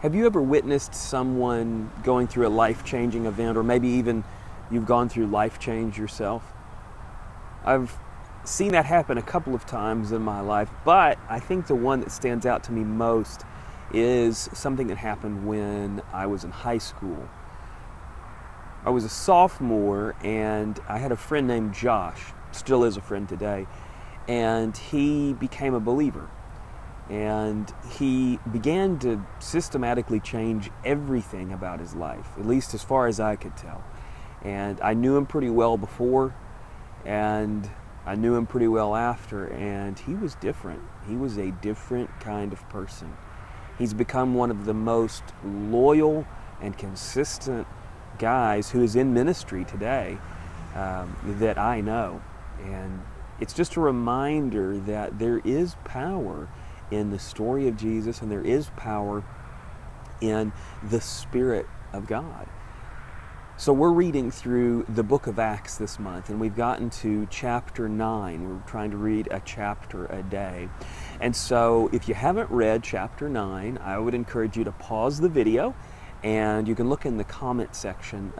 Have you ever witnessed someone going through a life-changing event, or maybe even you've gone through life change yourself? I've seen that happen a couple of times in my life, but I think the one that stands out to me most is something that happened when I was in high school. I was a sophomore, and I had a friend named Josh, still is a friend today, and he became a believer. And he began to systematically change everything about his life, at least as far as I could tell. And I knew him pretty well before, and I knew him pretty well after, and he was different. He was a different kind of person. He's become one of the most loyal and consistent guys who is in ministry today that I know. And it's just a reminder that there is power in the story of Jesus, and there is power in the Spirit of God. So we're reading through the book of Acts this month, and we've gotten to chapter 9. We're trying to read a chapter a day. And so if you haven't read chapter 9, I would encourage you to pause the video, and you can look in the comment section.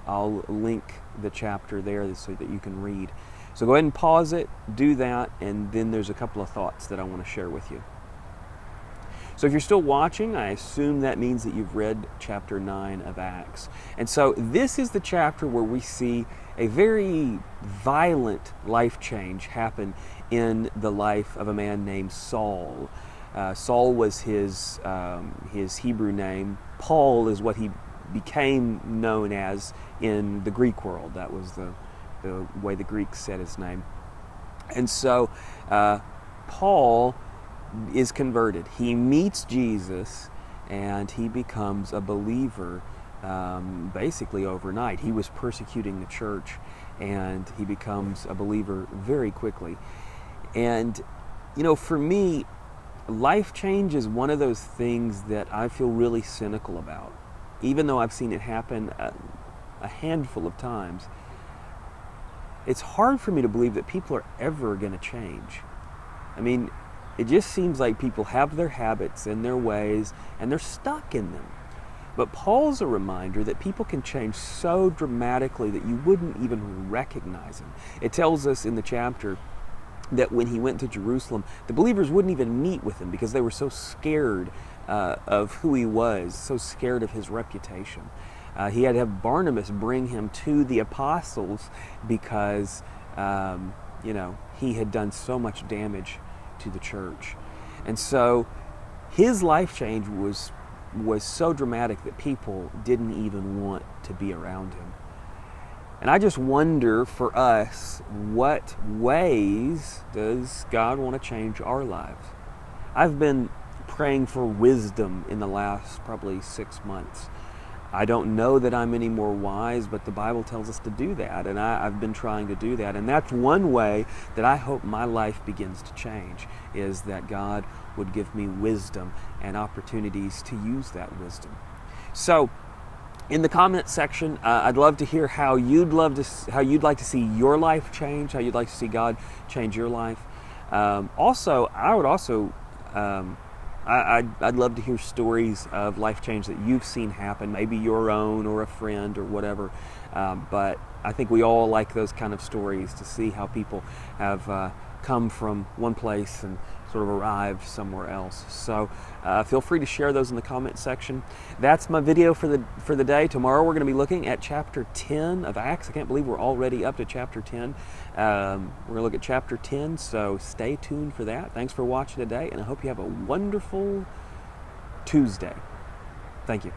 I'll link the chapter there so that you can read. So go ahead and pause it, do that, and then there's a couple of thoughts that I want to share with you. So if you're still watching, I assume that means that you've read chapter 9 of Acts. And so this is the chapter where we see a very violent life change happen in the life of a man named Saul. Saul was his Hebrew name. Paul is what he became known as in the Greek world. That was the way the Greeks said his name. And so Paul is converted. He meets Jesus, and he becomes a believer basically overnight. He was persecuting the church, and he becomes a believer very quickly. And, you know, for me, life change is one of those things that I feel really cynical about. Even though I've seen it happen a handful of times, it's hard for me to believe that people are ever going to change. I mean, it just seems like people have their habits and their ways, and they're stuck in them. But Paul's a reminder that people can change so dramatically that you wouldn't even recognize them. It tells us in the chapter that when he went to Jerusalem, the believers wouldn't even meet with him because they were so scared of who he was, so scared of his reputation. He had to have Barnabas bring him to the apostles because, he had done so much damage to the church. And so his life change was so dramatic that people didn't even want to be around him. And I just wonder for us, what ways does God want to change our lives? I've been praying for wisdom in the last probably 6 months. I don't know that I'm any more wise, but the Bible tells us to do that, and I've been trying to do that. And that's one way that I hope my life begins to change, is that God would give me wisdom and opportunities to use that wisdom. So in the comment section, I'd love to hear how you'd like to see your life change, how you'd like to see God change your life. I'd love to hear stories of life change that you've seen happen, maybe your own or a friend or whatever. But I think we all like those kind of stories, to see how people have come from one place and sort of arrived somewhere else. So feel free to share those in the comment section. That's my video for the day. Tomorrow we're going to be looking at chapter 10 of Acts. I can't believe we're already up to chapter 10. We're going to look at chapter 10, so stay tuned for that. Thanks for watching today, and I hope you have a wonderful Tuesday. Thank you.